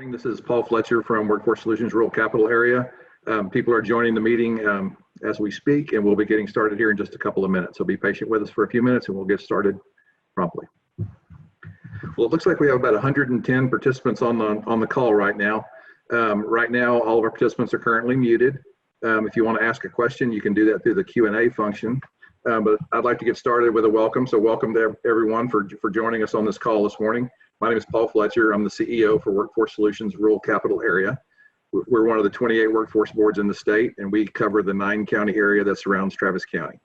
This is Paul Fletcher from Workforce Solutions Rural Capital Area. People are joining the meeting as we speak, and we'll be getting started here in just a couple of minutes. So be patient with us for a few minutes and we'll get started promptly. Well, it looks like we have about 110 participants on the call right now. Right now, all of our participants are currently muted. If you want to ask a question, you can do that through the Q&A function. But I'd like to get started with a welcome. So welcome to everyone for joining us on this call this morning. My name is Paul Fletcher. I'm the CEO for Workforce Solutions Rural Capital Area. We're one of the 28 workforce boards in the state, and we cover the 9-county area that surrounds Travis County.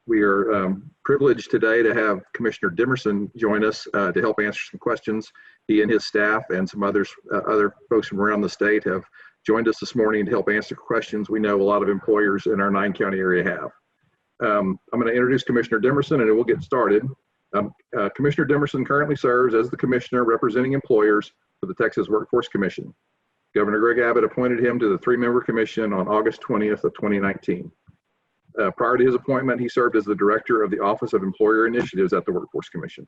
We are privileged today to have Commissioner Demerson join us to help answer some questions. He and his staff and some other folks from around the state have joined us this morning to help answer questions we know a lot of employers in our 9-county area have. I'm going to introduce Commissioner Demerson and we'll get started. Commissioner Demerson currently serves as the commissioner representing employers for the Texas Workforce Commission. Governor Greg Abbott appointed him to the 3-member commission on August 20th of 2019. Prior to his appointment, he served as the director of the Office of Employer Initiatives at the Workforce Commission.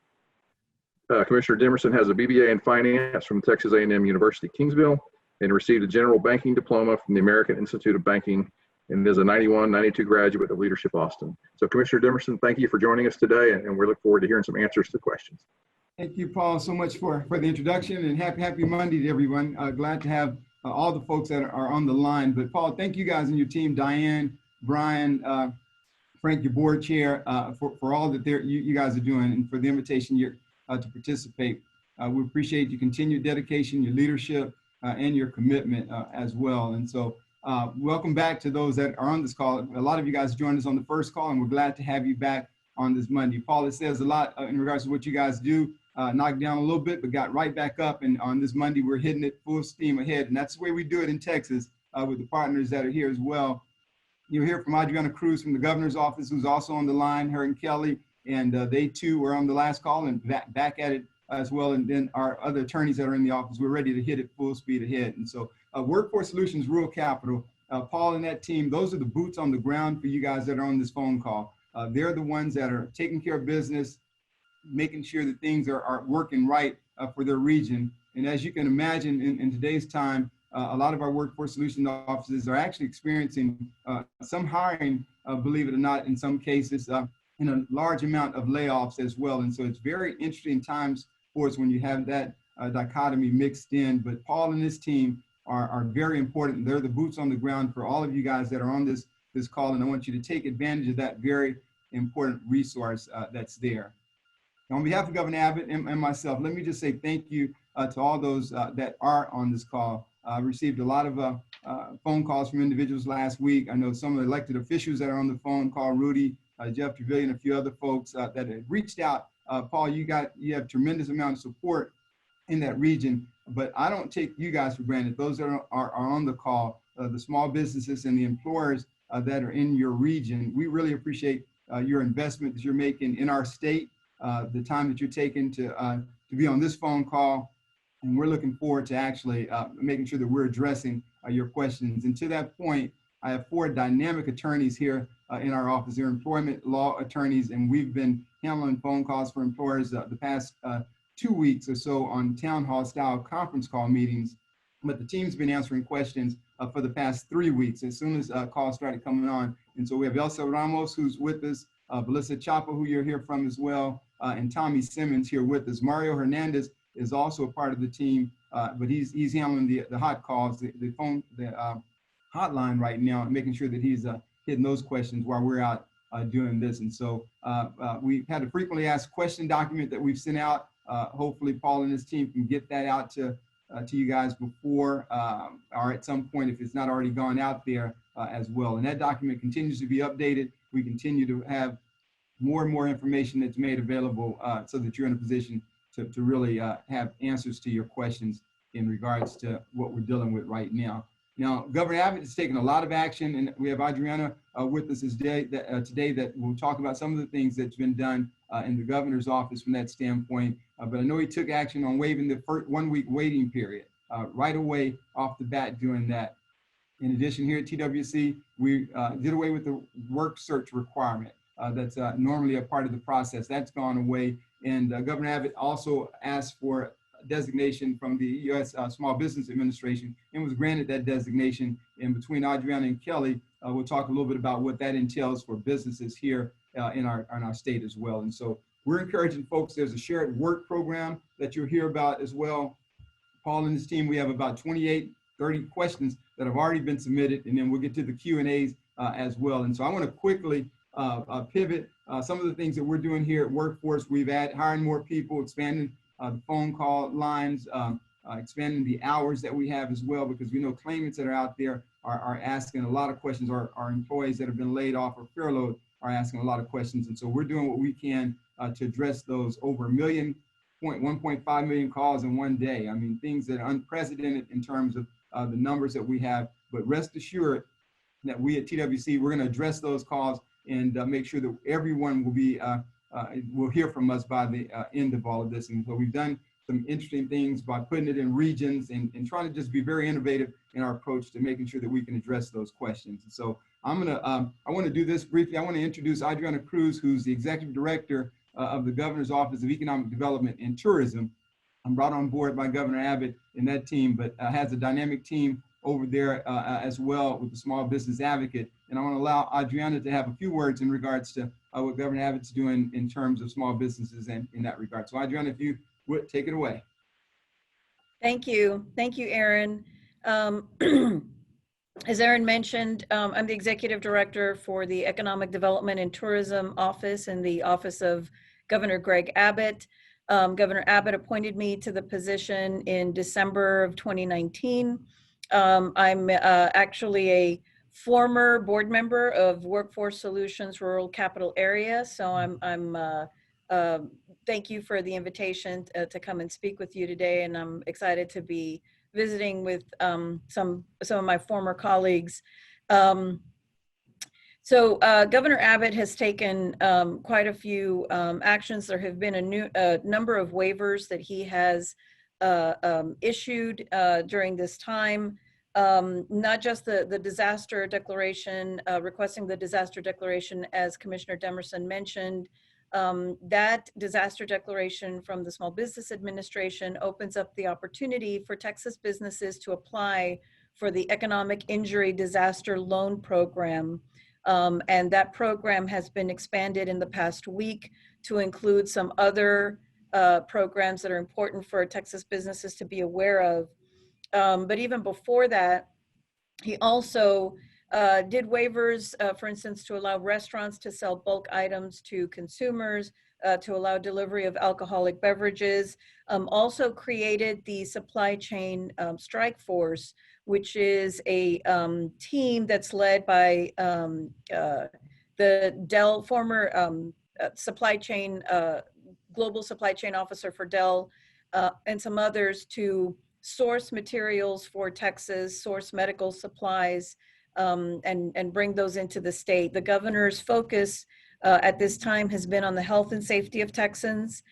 Commissioner Demerson has a BBA in finance from Texas A&M University, Kingsville, and received a general banking diploma from the American Institute of Banking, and is a 91-92 graduate of Leadership Austin. So Commissioner Demerson, thank you for joining us today, and we look forward to hearing some answers to questions. Thank you, Paul, so much for the introduction, and happy Monday to everyone. Glad to have all the folks that are on the line. But Paul, thank you guys and your team, Diane, Brian, Frank, your board chair, for all that you guys are doing, and for the invitation here to participate. We appreciate your continued dedication, your leadership, and your commitment as well. And so welcome back to those that are on this call. A lot of you guys joined us on the first call, and we're glad to have you back on this Monday. Paul, it says a lot in regards to what you guys do. Knocked down a little bit, but got right back up. And on this Monday, we're hitting it full steam ahead. And that's the way we do it in Texas with the partners that are here as well. You'll hear from Adriana Cruz from the governor's office, who's also on the line, her and Kelly. And they too were on the last call and back at it as well. And then our other attorneys that are in the office, we're ready to hit it full speed ahead. And so Workforce Solutions Rural Capital, Paul and that team, those are the boots on the ground for you guys that are on this phone call. They're the ones that are taking care of business, making sure that things are working right for their region. And as you can imagine, in today's time, a lot of our Workforce Solutions offices are actually experiencing some hiring, believe it or not, in some cases, in a large amount of layoffs as well. And so it's very interesting times for us when you have that dichotomy mixed in. But Paul and his team are very important. They're the boots on the ground for all of you guys that are on this call. And I want you to take advantage of that very important resource that's there. On behalf of Governor Abbott and myself, let me just say thank you to all those that are on this call. I received a lot of phone calls from individuals last week. I know some of the elected officials that are on the phone call, Rudy, Jeff Trevelyan, and a few other folks that have reached out. Paul, you have tremendous amount of support in that region, but I don't take you guys for granted. Those that are on the call, the small businesses and the employers that are in your region, we really appreciate your investment that you're making in our state. The time that you're taking to be on this phone call, and we're looking forward to actually making sure that we're addressing your questions. And to that point, I have 4 dynamic attorneys here in our office. They're employment law attorneys, and we've been handling phone calls for employers the past 2 weeks or so on town hall style conference call meetings. But the team's been answering questions for the past 3 weeks as soon as calls started coming on. And so we have Elsa Ramos, who's with us, Velissa Chapa, who you'll hear from as well, and Tommy Simmons here with us. Mario Hernandez is also a part of the team, but he's handling the hot calls, the hotline right now, and making sure that he's hitting those questions while we're out doing this. And so we've had a frequently asked question document that we've sent out. Hopefully Paul and his team can get that out to you guys before or at some point if it's not already gone out there as well. And that document continues to be updated. We continue to have more and more information that's made available so that you're in a position to really have answers to your questions in regards to what we're dealing with right now. Now, Governor Abbott is taking a lot of action, and we have Adriana with us today that will talk about some of the things that's been done in the governor's office from that standpoint. But I know he took action on waiving the first 1-week waiting period right away off the bat doing that. In addition, here at TWC, we did away with the work search requirement. That's normally a part of the process. That's gone away. And Governor Abbott also asked for designation from the U.S. Small Business Administration and was granted that designation. And between Adriana and Kelly, we'll talk a little bit about what that entails for businesses here in our state as well. And so we're encouraging folks, there's a shared work program that you'll hear about as well. Paul and his team, we have about 28, 30 questions that have already been submitted, and then we'll get to the Q&As as well. And so I want to quickly pivot some of the things that we're doing here at Workforce. We've hiring more people, expanding the phone call lines, expanding the hours that we have as well, because we know claimants that are out there are asking a lot of questions. Our employees that have been laid off or furloughed are asking a lot of questions. And so we're doing what we can to address those over 1.5 million calls in one day. I mean, things that are unprecedented in terms of the numbers that we have, but rest assured that we at TWC, we're gonna address those calls and make sure that everyone will hear from us by the end of all of this. And so we've done some interesting things by putting it in regions and trying to just be very innovative in our approach to making sure that we can address those questions. And so I want to do this briefly. I want to introduce Adriana Cruz, who's the Executive Director of the Governor's Office of Economic Development and Tourism. I'm brought on board by Governor Abbott and that team, but has a dynamic team over there as well with the Small Business Advocate. And I want to allow Adriana to have a few words in regards to what Governor Abbott's doing in terms of small businesses and in that regard. So Adriana, if you would take it away. Thank you. Thank you, Aaron. As Aaron mentioned, I'm the Executive Director for the Economic Development and Tourism Office in the Office of Governor Greg Abbott. Governor Abbott appointed me to the position in December of 2019. I'm actually a former board member of Workforce Solutions Rural Capital Area. So thank you for the invitation to come and speak with you today. And I'm excited to be visiting with some of my former colleagues. So Governor Abbott has taken quite a few actions. There have been a number of waivers that he has issued during this time. Not just the disaster declaration, requesting the disaster declaration, as Commissioner Demerson mentioned. That disaster declaration from the Small Business Administration opens up the opportunity for Texas businesses to apply for the Economic Injury Disaster Loan Program. And that program has been expanded in the past week to include some other programs that are important for Texas businesses to be aware of. But even before that, he also did waivers, for instance, to allow restaurants to sell bulk items to consumers, to allow delivery of alcoholic beverages, also created the Supply Chain Strike Force, which is a team that's led by the Dell former supply chain, global supply chain officer for Dell, and some others to source materials for Texas, source medical supplies, and bring those into the state. The governor's focus at this time has been on the health and safety of Texans.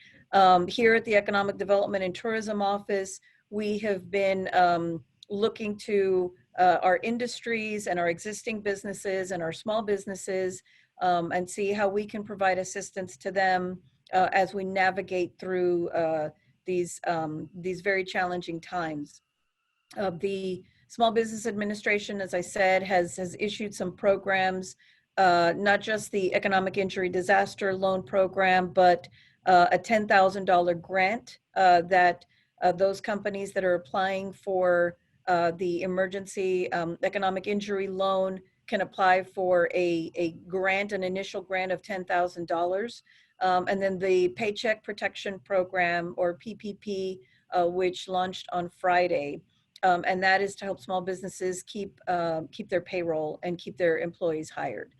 Here at the Economic Development and Tourism Office, we have been looking to our industries and our existing businesses and our small businesses and see how we can provide assistance to them as we navigate through these very challenging times. The Small Business Administration, as I said, has issued some programs, not just the Economic Injury Disaster Loan Program, but a $10,000 grant that those companies that are applying for the emergency economic injury loan can apply for a grant, an initial grant of $10,000. And then the Paycheck Protection Program, or PPP, which launched on Friday. And that is to help small businesses keep their payroll and keep their employees hired.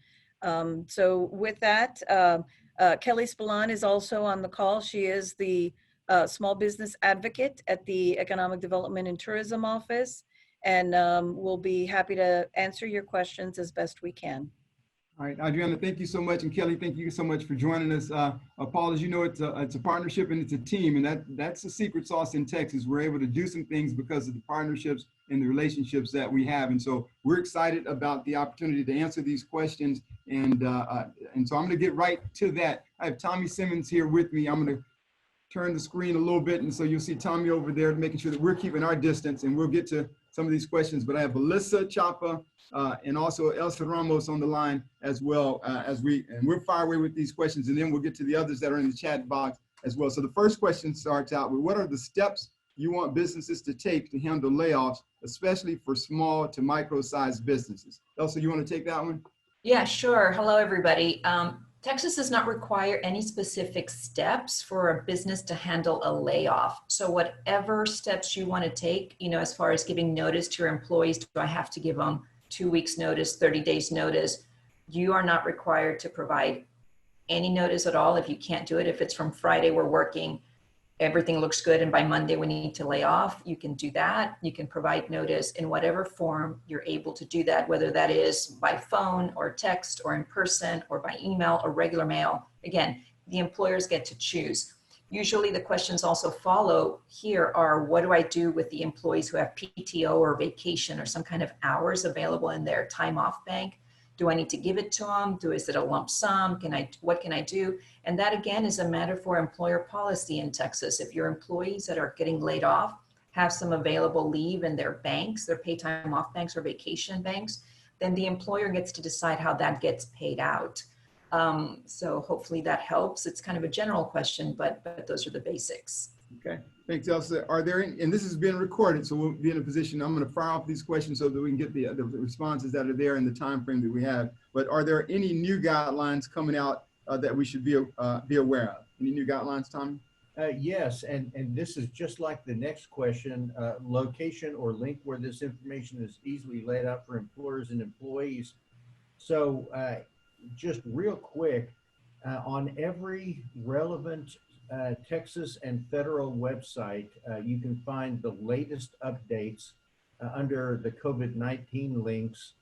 So with that, Kelly Spillane is also on the call. She is the small business advocate at the Economic Development and Tourism Office, and we'll be happy to answer your questions as best we can. All right, Adriana, thank you so much. And Kelly, thank you so much for joining us. Paul, as you know, it's a partnership and it's a team, and that's the secret sauce in Texas. We're able to do some things because of the partnerships and the relationships that we have. And so we're excited about the opportunity to answer these questions. And so I'm gonna get right to that. I have Tommy Simmons here with me. I'm gonna turn the screen a little bit. And so you'll see Tommy over there making sure that we're keeping our distance, and we'll get to some of these questions. But I have Velissa Chapa and also Elsa Ramos on the line as well, and we'll fire away with these questions, and then we'll get to the others that are in the chat box as well. So the first question starts out with, what are the steps you want businesses to take to handle layoffs, especially for small to micro-sized businesses? Elsa, you want to take that one? Yeah, sure. Hello, everybody. Texas does not require any specific steps for a business to handle a layoff. So whatever steps you want to take, as far as giving notice to your employees, do I have to give them 2 weeks notice, 30 days notice? You are not required to provide any notice at all if you can't do it. If it's from Friday, we're working, everything looks good, and by Monday we need to lay off, you can do that. You can provide notice in whatever form you're able to do that, whether that is by phone or text or in person or by email or regular mail. Again, the employers get to choose. Usually the questions also follow here are, what do I do with the employees who have PTO or vacation or some kind of hours available in their time off bank? Do I need to give it to them? Is it a lump sum? What can I do? And that again is a matter for employer policy in Texas. If your employees that are getting laid off have some available leave in their banks, their pay time off banks or vacation banks, then the employer gets to decide how that gets paid out. So hopefully that helps. It's kind of a general question, but those are the basics. Okay, thanks, Elsa. Are there any, and this is being recorded, so we'll be in a position, I'm going to fire off these questions so that we can get the responses that are there in the time frame that we have. But are there any new guidelines coming out that we should be aware of? Any new guidelines, Tommy? Yes, and this is just like the next question, location or link where this information is easily laid out for employers and employees. So just real quick, on every relevant Texas and federal website, you can find the latest updates under the COVID-19 links.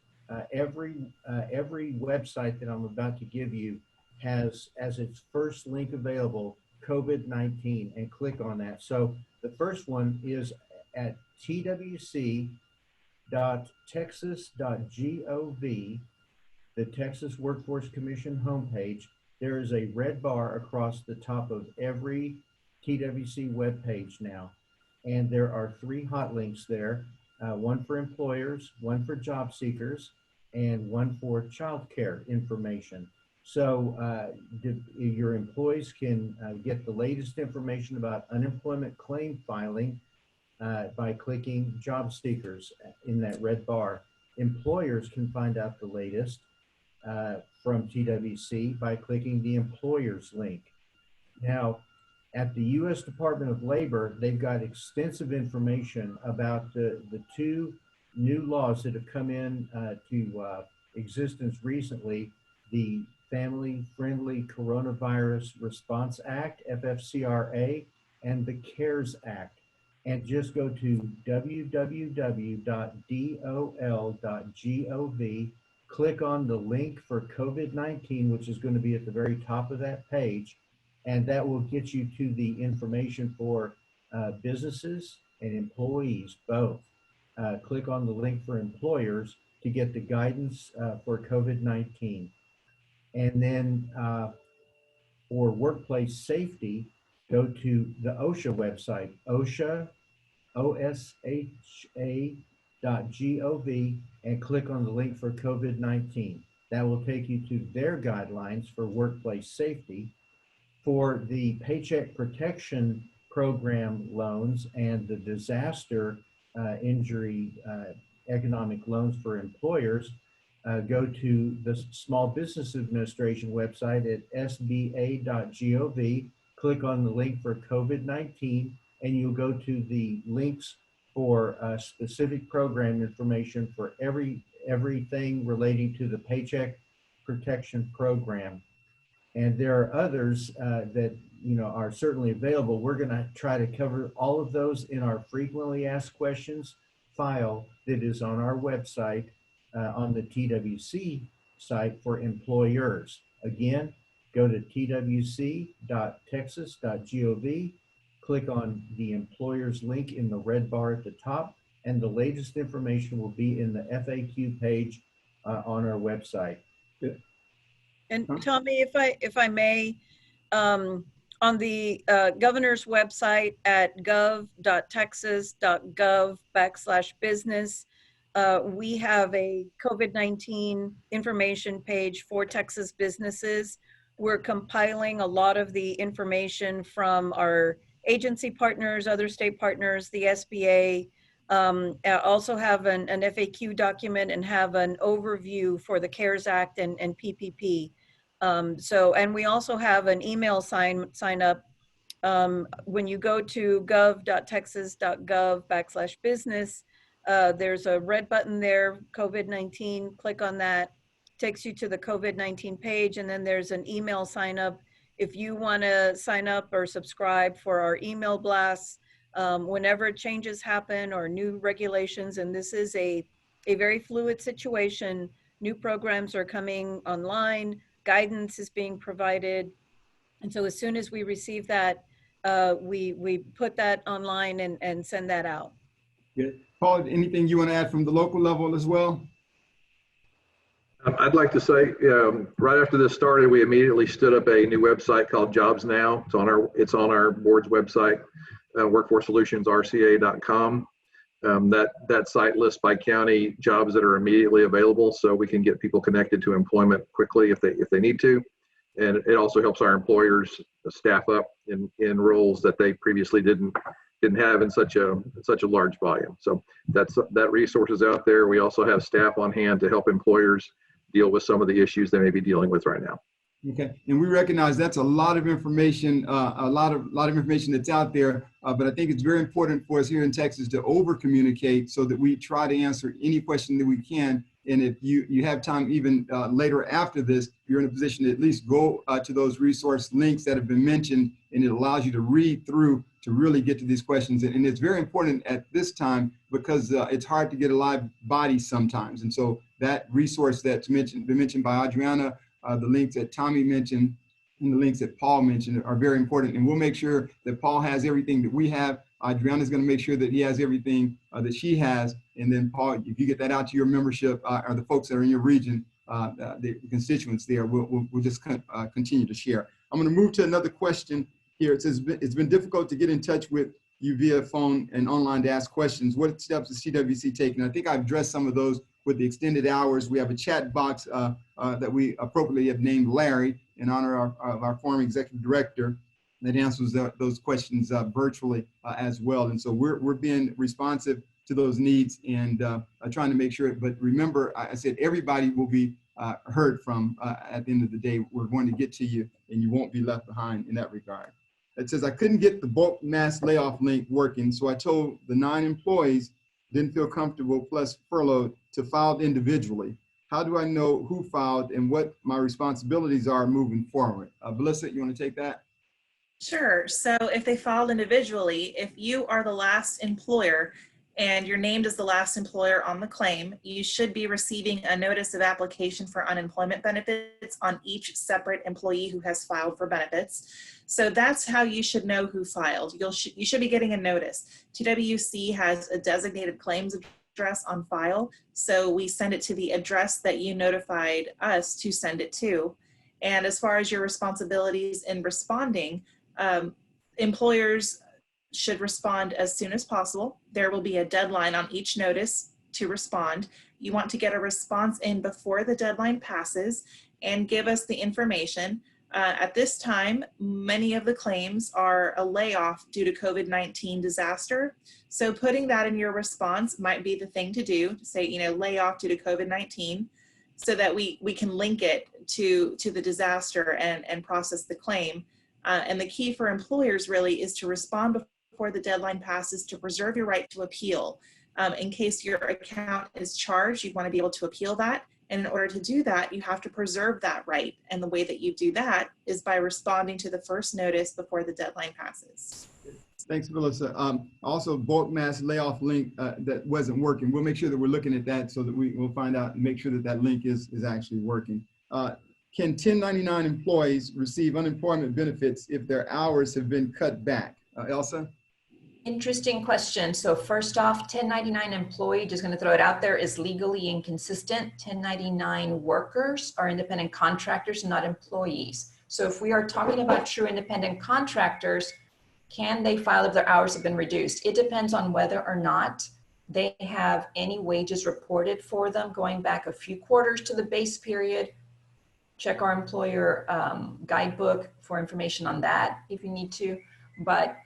Every website that I'm about to give you has as its first link available COVID-19, and click on that. So the first one is at twc.texas.gov, the Texas Workforce Commission homepage. There is a red bar across the top of every TWC webpage now. And there are 3 hot links there, one for employers, one for job seekers, and one for childcare information. So your employees can get the latest information about unemployment claim filing by clicking job seekers in that red bar. Employers can find out the latest from TWC by clicking the employers link. Now, at the U.S. Department of Labor, they've got extensive information about the 2 new laws that have come in to existence recently, the Family Friendly Coronavirus Response Act, FFCRA, and the CARES Act. And just go to www.dol.gov, click on the link for COVID-19, which is going to be at the very top of that page, and that will get you to the information for businesses and employees both. Click on the link for employers to get the guidance for COVID-19. And then for workplace safety, go to the OSHA website, OSHA.gov, and click on the link for COVID-19. That will take you to their guidelines for workplace safety. For the Paycheck Protection Program loans and the disaster injury economic loans for employers, go to the Small Business Administration website at sba.gov, click on the link for COVID-19, and you'll go to the links for specific program information for everything relating to the Paycheck Protection Program. And there are others that are certainly available. We're going to try to cover all of those in our frequently asked questions file that is on our website, on the TWC site for employers. Again, go to twc.texas.gov, click on the employers link in the red bar at the top, and the latest information will be in the FAQ page on our website. And Tommy, if I may, On the governor's website at gov.texas.gov/business, we have a COVID-19 information page for Texas businesses. We're compiling a lot of the information from our agency partners, other state partners, the SBA. Also have an FAQ document and have an overview for the CARES Act and PPP. And we also have an email sign up. When you go to gov.texas.gov/business, there's a red button there, COVID-19, click on that, takes you to the COVID-19 page, and then there's an email sign up. If you want to sign up or subscribe for our email blasts, whenever changes happen or new regulations, and this is a very fluid situation, new programs are coming online, guidance is being provided. And so as soon as we receive that, we put that online and send that out. Good. Paul, anything you want to add from the local level as well? I'd like to say, right after this started, we immediately stood up a new website called Jobs Now. It's on our board's website, workforcesolutionsrca.com. That site lists by county jobs that are immediately available, so we can get people connected to employment quickly if they need to. And it also helps our employers staff up in roles that they previously didn't have in such a large volume. So that resource is out there. We also have staff on hand to help employers deal with some of the issues they may be dealing with right now. Okay, and we recognize that's a lot of information, a lot of information that's out there. But I think it's very important for us here in Texas to over communicate so that we try to answer any question that we can. And if you have time, even later after this, you're in a position to at least go to those resource links that have been mentioned, and it allows you to read through to really get to these questions. And it's very important at this time because it's hard to get a live body sometimes. And so that resource that's been mentioned by Adriana, the links that Tommy mentioned, and the links that Paul mentioned are very important. And we'll make sure that Paul has everything that we have. Adriana's going to make sure that he has everything that she has. And then Paul, if you get that out to your membership or the folks that are in your region, the constituents there, we'll just continue to share. I'm going to move to another question here. It says, it's been difficult to get in touch with you via phone and online to ask questions. What steps is TWC taking? I think I've addressed some of those with the extended hours. We have a chat box that we appropriately have named Larry in honor of our former executive director that answers those questions virtually as well. And so we're being responsive to those needs and trying to make sure. But remember, I said everybody will be heard from at the end of the day. We're going to get to you and you won't be left behind in that regard. It says, I couldn't get the bulk mass layoff link working, so I told the 9 employees didn't feel comfortable plus furloughed to file individually. How do I know who filed and what my responsibilities are moving forward? Velissa, you want to take that? Sure. So if they filed individually, if you are the last employer and you're named as the last employer on the claim, you should be receiving a notice of application for unemployment benefits on each separate employee who has filed for benefits. So that's how you should know who filed. You should be getting a notice. TWC has a designated claims address on file, so we send it to the address that you notified us to send it to. And as far as your responsibilities in responding, employers should respond as soon as possible. There will be a deadline on each notice to respond. You want to get a response in before the deadline passes and give us the information. At this time, many of the claims are a layoff due to COVID-19 disaster. So putting that in your response might be the thing to do, to say, layoff due to COVID-19, so that we can link it to the disaster and process the claim. And the key for employers really is to respond before the deadline passes to preserve your right to appeal. In case your account is charged, you want to be able to appeal that. And in order to do that, you have to preserve that right. And the way that you do that is by responding to the first notice before the deadline passes. Thanks, Velissa. Also, bulk mass layoff link that wasn't working. We'll make sure that we're looking at that so that we'll find out and make sure that that link is actually working. Can 1099 employees receive unemployment benefits if their hours have been cut back? Elsa? Interesting question. So first off, 1099 employee, just going to throw it out there, is legally inconsistent. 1099 workers are independent contractors, not employees. So if we are talking about true independent contractors, can they file if their hours have been reduced? It depends on whether or not they have any wages reported for them going back a few quarters to the base period. Check our employer guidebook for information on that if you need to. But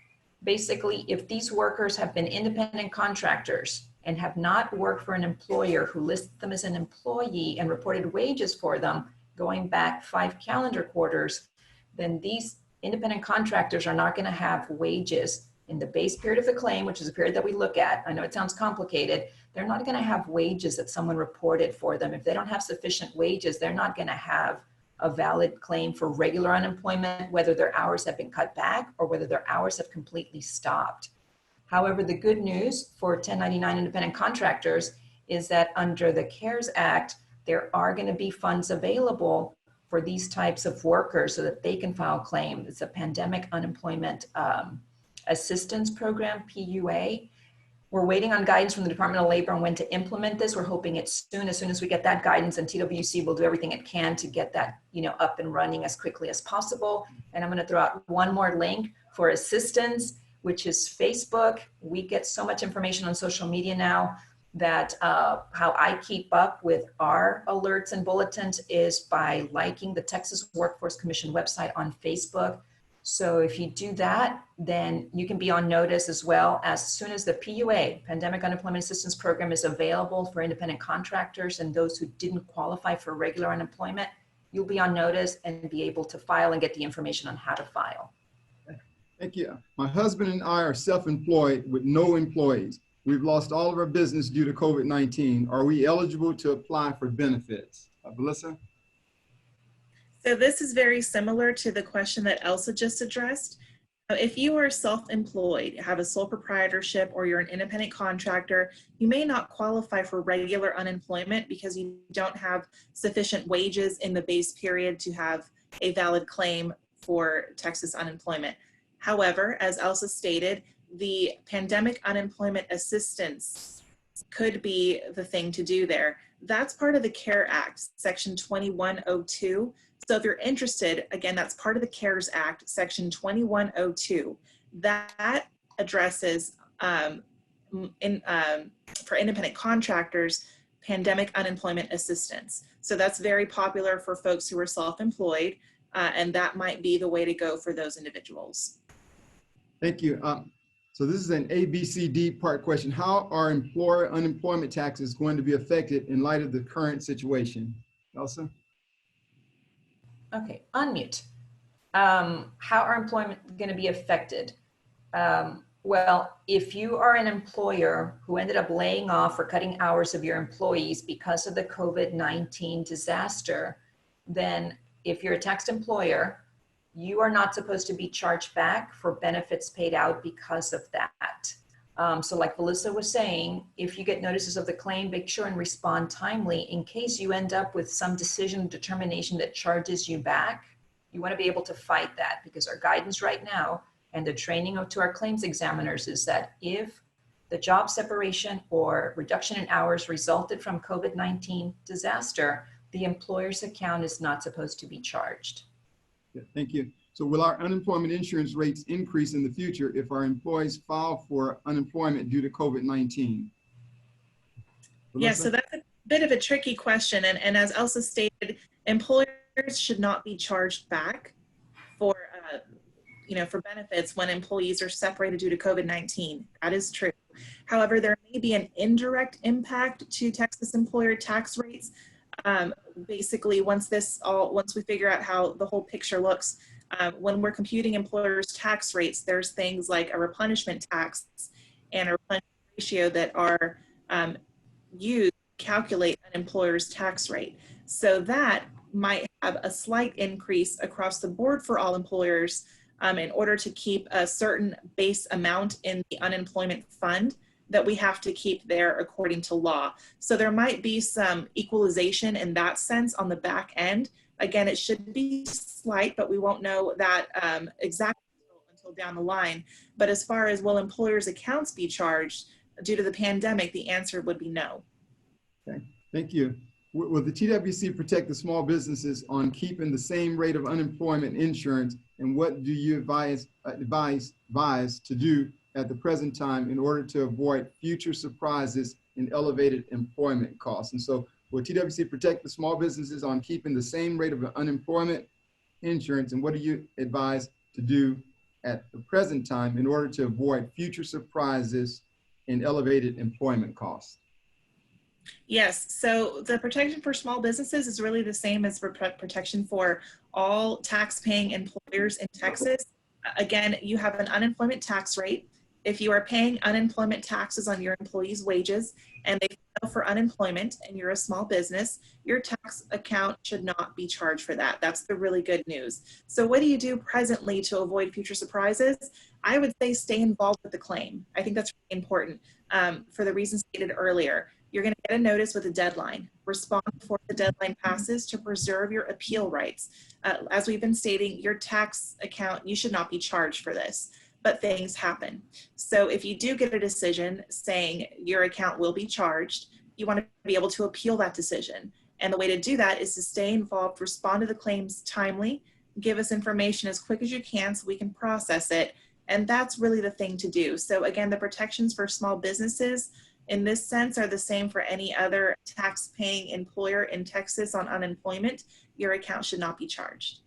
basically, if these workers have been independent contractors and have not worked for an employer who lists them as an employee and reported wages for them going back 5 calendar quarters, then these independent contractors are not going to have wages in the base period of the claim, which is a period that we look at. I know it sounds complicated. They're not going to have wages that someone reported for them. If they don't have sufficient wages, they're not going to have a valid claim for regular unemployment, whether their hours have been cut back or whether their hours have completely stopped. However, the good news for 1099 independent contractors is that under the CARES Act, there are going to be funds available for these types of workers so that they can file claim. It's a Pandemic Unemployment Assistance Program, PUA. We're waiting on guidance from the Department of Labor on when to implement this. We're hoping it's soon. As soon as we get that guidance, and TWC will do everything it can to get that, up and running as quickly as possible. And I'm going to throw out one more link for assistance, which is Facebook. We get so much information on social media now that how I keep up with our alerts and bulletins is by liking the Texas Workforce Commission website on Facebook. So if you do that, then you can be on notice as well. As soon as the PUA, Pandemic Unemployment Assistance Program, is available for independent contractors and those who didn't qualify for regular unemployment, you'll be on notice and be able to file and get the information on how to file. Thank you. My husband and I are self-employed with no employees. We've lost all of our business due to COVID-19. Are we eligible to apply for benefits? Velissa? So this is very similar to the question that Elsa just addressed. If you are self-employed, have a sole proprietorship, or you're an independent contractor, you may not qualify for regular unemployment because you don't have sufficient wages in the base period to have a valid claim for Texas unemployment. However, as Elsa stated, the Pandemic Unemployment Assistance could be the thing to do there. That's part of the CARE Act, Section 2102. So if you're interested, again, that's part of the CARES Act, Section 2102. That addresses, for independent contractors, pandemic unemployment assistance. So that's very popular for folks who are self-employed, and that might be the way to go for those individuals. Thank you. So this is an ABCD part question. How are employer unemployment taxes going to be affected in light of the current situation? Elsa? Okay, unmute. How are employment going to be affected? Well, if you are an employer who ended up laying off or cutting hours of your employees because of the COVID-19 disaster, then if you're a taxed employer, you are not supposed to be charged back for benefits paid out because of that. So like Velissa was saying, if you get notices of the claim, make sure and respond timely in case you end up with some decision determination that charges you back. You want to be able to fight that, because our guidance right now and the training to our claims examiners is that if the job separation or reduction in hours resulted from COVID-19 disaster, the employer's account is not supposed to be charged. Yeah, thank you. So will our unemployment insurance rates increase in the future if our employees file for unemployment due to COVID-19? Yeah, so that's a bit of a tricky question. And as Elsa stated, employers should not be charged back for, for benefits when employees are separated due to COVID-19. That is true. However, there may be an indirect impact to Texas employer tax rates. Basically, once we figure out how the whole picture looks, when we're computing employers' tax rates, there's things like a replenishment tax and a replenishment ratio that are used to calculate an employer's tax rate. So that might have a slight increase across the board for all employers in order to keep a certain base amount in the unemployment fund that we have to keep there according to law. So there might be some equalization in that sense on the back end. Again, it should be slight, but we won't know that exactly until down the line. But as far as will employers' accounts be charged due to the pandemic, the answer would be no. Okay, thank you. Will the TWC protect the small businesses on keeping the same rate of unemployment insurance? And what do you advise to do at the present time in order to avoid future surprises and elevated employment costs? And so will TWC protect the small businesses on keeping the same rate of unemployment insurance? And what do you advise to do at the present time in order to avoid future surprises and elevated employment costs? Yes, so the protection for small businesses is really the same as protection for all tax-paying employers in Texas. Again, you have an unemployment tax rate. If you are paying unemployment taxes on your employees' wages and they file for unemployment and you're a small business, your tax account should not be charged for that. That's the really good news. So what do you do presently to avoid future surprises? I would say stay involved with the claim. I think that's really important for the reasons stated earlier. You're going to get a notice with a deadline. Respond before the deadline passes to preserve your appeal rights. As we've been stating, your tax account, you should not be charged for this, but things happen. So if you do get a decision saying your account will be charged, you want to be able to appeal that decision. And the way to do that is to stay involved, respond to the claims timely, give us information as quick as you can so we can process it. And that's really the thing to do. So again, the protections for small businesses in this sense are the same for any other tax-paying employer in Texas on unemployment. Your account should not be charged.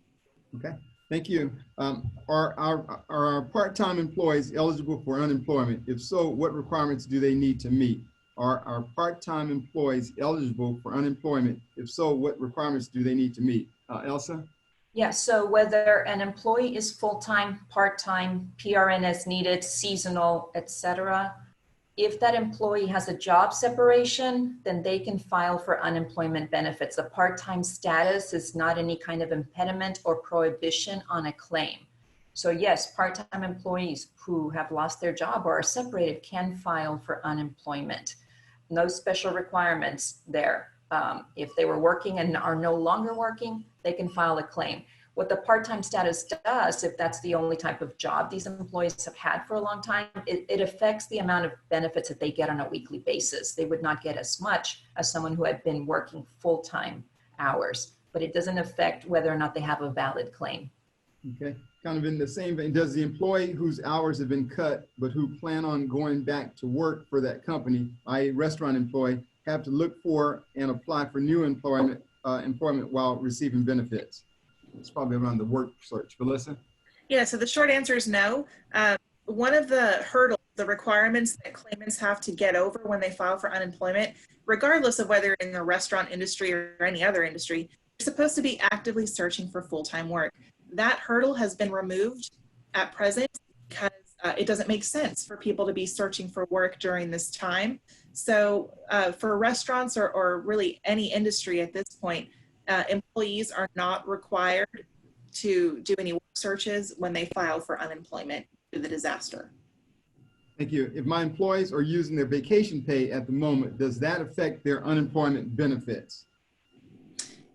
Okay, thank you. Are our part-time employees eligible for unemployment? If so, what requirements do they need to meet? Are our part-time employees eligible for unemployment? If so, what requirements do they need to meet? Elsa? Yeah, so whether an employee is full-time, part-time, PRN as needed, seasonal, etc., if that employee has a job separation, then they can file for unemployment benefits. A part-time status is not any kind of impediment or prohibition on a claim. So yes, part-time employees who have lost their job or are separated can file for unemployment. No special requirements there. If they were working and are no longer working, they can file a claim. What the part-time status does, if that's the only type of job these employees have had for a long time, it affects the amount of benefits that they get on a weekly basis. They would not get as much as someone who had been working full-time hours, but it doesn't affect whether or not they have a valid claim. Okay, kind of in the same vein, does the employee whose hours have been cut, but who plan on going back to work for that company, i.e. restaurant employee, have to look for and apply for new employment while receiving benefits? It's probably around the work search. Velissa? Yeah, so the short answer is no. One of the hurdles, the requirements that claimants have to get over when they file for unemployment, regardless of whether in the restaurant industry or any other industry, you're supposed to be actively searching for full-time work. That hurdle has been removed at present because it doesn't make sense for people to be searching for work during this time. So for restaurants or really any industry at this point, employees are not required to do any work searches when they file for unemployment due to the disaster. Thank you. If my employees are using their vacation pay at the moment, does that affect their unemployment benefits?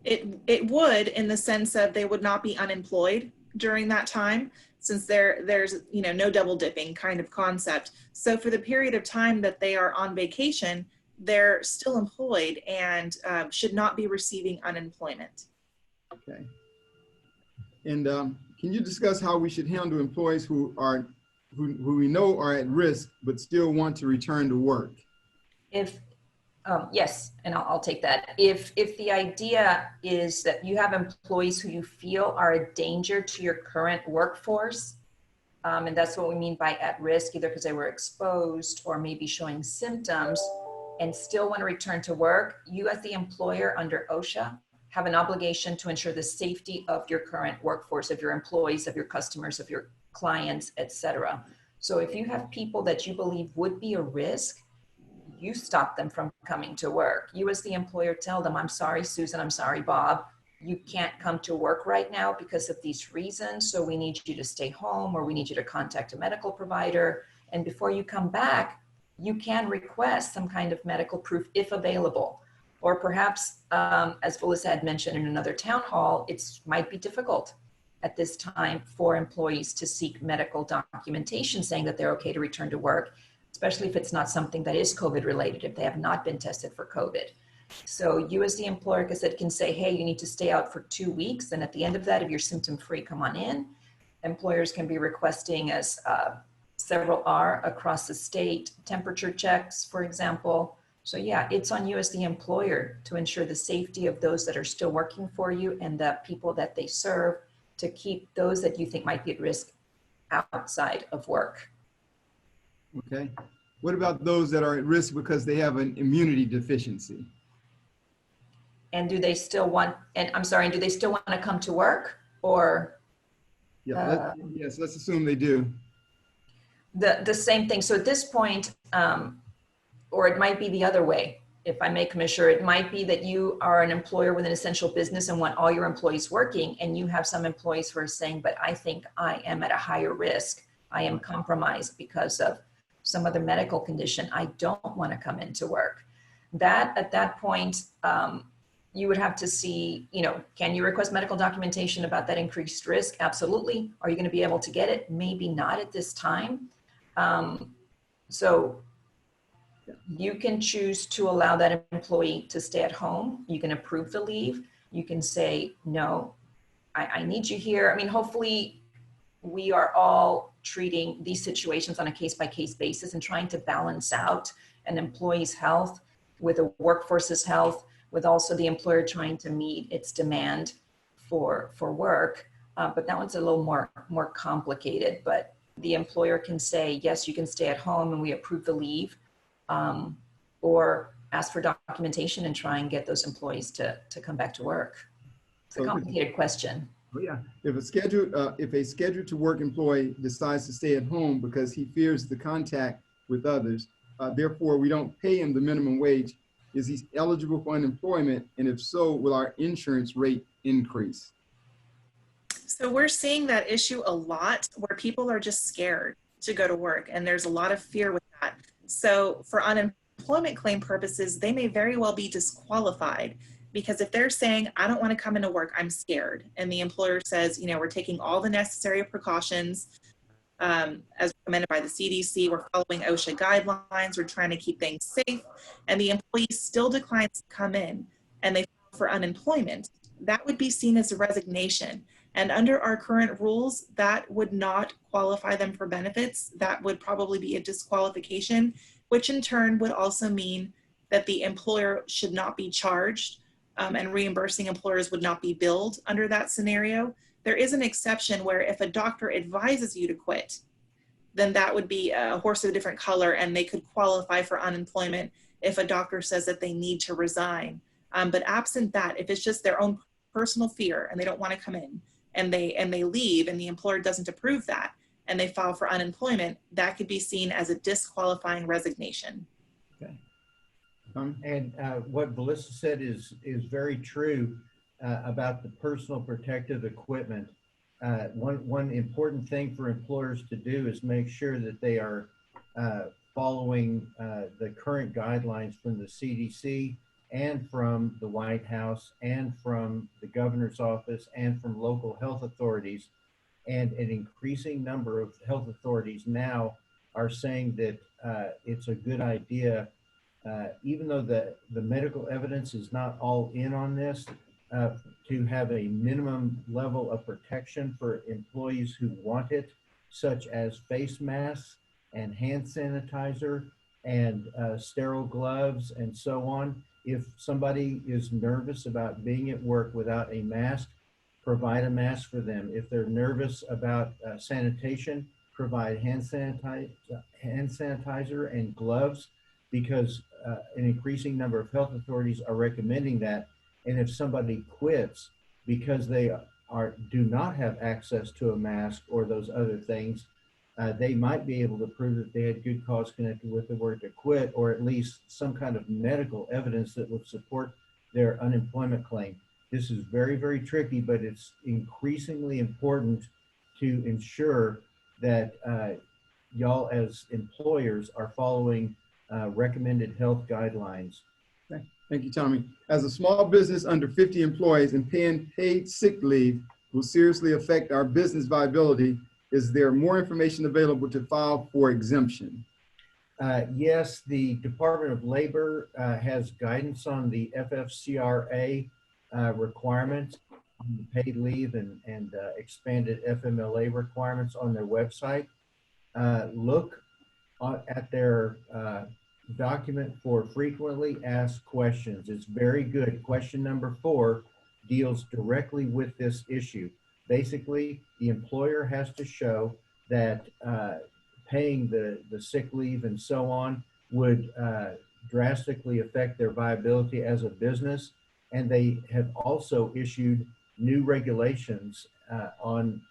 It would, in the sense of they would not be unemployed during that time, since there's no double dipping kind of concept. So for the period of time that they are on vacation, they're still employed and should not be receiving unemployment. Okay. And can you discuss how we should handle employees who we know are at risk but still want to return to work? Yes, and I'll take that. If the idea is that you have employees who you feel are a danger to your current workforce, and that's what we mean by at risk, either because they were exposed or maybe showing symptoms, and still want to return to work, you as the employer under OSHA have an obligation to ensure the safety of your current workforce, of your employees, of your customers, of your clients, etc. So if you have people that you believe would be a risk, you stop them from coming to work. You as the employer tell them, I'm sorry, Susan, I'm sorry, Bob, you can't come to work right now because of these reasons. So we need you to stay home, or we need you to contact a medical provider. And before you come back, you can request some kind of medical proof if available. Or perhaps, as Velissa had mentioned in another town hall, it might be difficult at this time for employees to seek medical documentation saying that they're okay to return to work, especially if it's not something that is COVID related, if they have not been tested for COVID. So you as the employer, like I said, can say, hey, you need to stay out for 2 weeks. And at the end of that, if you're symptom free, come on in. Employers can be requesting, as several are across the state, temperature checks, for example. So yeah, it's on you as the employer to ensure the safety of those that are still working for you and the people that they serve, to keep those that you think might be at risk outside of work. Okay. What about those that are at risk because they have an immunity deficiency? And do they still want, and I'm sorry, do they still want to come to work, or? Yeah, yes, let's assume they do. The same thing. So at this point, or it might be the other way. If I may, Commissioner, it might be that you are an employer with an essential business and want all your employees working, and you have some employees who are saying, but I think I am at a higher risk. I am compromised because of some other medical condition. I don't want to come into work. That at that point, you would have to see, can you request medical documentation about that increased risk? Absolutely. Are you going to be able to get it? Maybe not at this time. So you can choose to allow that employee to stay at home. You can approve the leave. You can say, no, I need you here. I mean, hopefully we are all treating these situations on a case-by-case basis and trying to balance out an employee's health with a workforce's health, with also the employer trying to meet its demand for work. But that one's a little more complicated. But the employer can say, yes, you can stay at home and we approve the leave, or ask for documentation and try and get those employees to come back to work. It's a complicated question. Yeah, if a scheduled to work employee decides to stay at home because he fears the contact with others, therefore we don't pay him the minimum wage, is he eligible for unemployment? And if so, will our insurance rate increase? So we're seeing that issue a lot, where people are just scared to go to work, and there's a lot of fear with that. So for unemployment claim purposes, they may very well be disqualified, because if they're saying, I don't want to come into work, I'm scared, and the employer says, we're taking all the necessary precautions as recommended by the CDC, we're following OSHA guidelines, we're trying to keep things safe, and the employee still declines to come in and they file for unemployment, that would be seen as a resignation. And under our current rules, that would not qualify them for benefits. That would probably be a disqualification, which in turn would also mean that the employer should not be charged, and reimbursing employers would not be billed under that scenario. There is an exception where if a doctor advises you to quit, then that would be a horse of a different color, and they could qualify for unemployment if a doctor says that they need to resign. But absent that, if it's just their own personal fear and they don't want to come in, and they leave and the employer doesn't approve that, and they file for unemployment, that could be seen as a disqualifying resignation. Okay. And what Velissa said is very true about the personal protective equipment. One important thing for employers to do is make sure that they are following the current guidelines from the CDC and from the White House and from the governor's office and from local health authorities. And an increasing number of health authorities now are saying that it's a good idea, even though the medical evidence is not all in on this, to have a minimum level of protection for employees who want it, such as face masks and hand sanitizer and sterile gloves and so on. If somebody is nervous about being at work without a mask, provide a mask for them. If they're nervous about sanitation, provide hand sanitizer and gloves, because an increasing number of health authorities are recommending that. And if somebody quits because they do not have access to a mask or those other things, they might be able to prove that they had good cause connected with the work to quit, or at least some kind of medical evidence that would support their unemployment claim. This is very, very tricky, but it's increasingly important to ensure that y'all as employers are following recommended health guidelines. Okay. Thank you, Tommy. As a small business under 50 employees and paying paid sick leave will seriously affect our business viability, is there more information available to file for exemption? Yes, the Department of Labor has guidance on the FFCRA requirements on the paid leave and expanded FMLA requirements on their website. Look at their document for frequently asked questions. It's very good. Question number 4 deals directly with this issue. Basically, the employer has to show that paying the sick leave and so on would drastically affect their viability as a business. And they have also issued new regulations on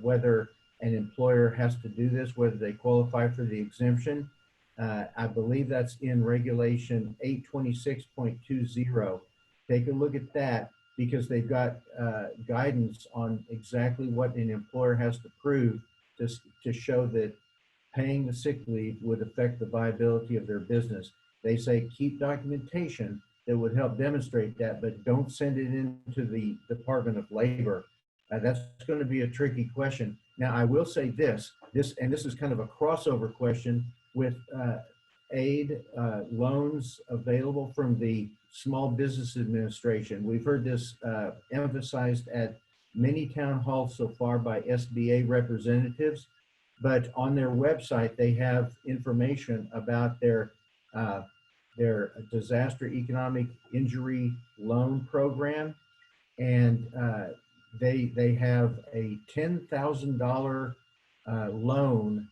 whether an employer has to do this, whether they qualify for the exemption. I believe that's in regulation 826.20. Take a look at that, because they've got guidance on exactly what an employer has to prove to show that paying the sick leave would affect the viability of their business. They say keep documentation that would help demonstrate that, but don't send it into the Department of Labor. That's going to be a tricky question. Now, I will say this is kind of a crossover question with aid loans available from the Small Business Administration. We've heard this emphasized at many town halls so far by SBA representatives, but on their website, they have information about their disaster economic injury loan program. And they have a $10,000 loan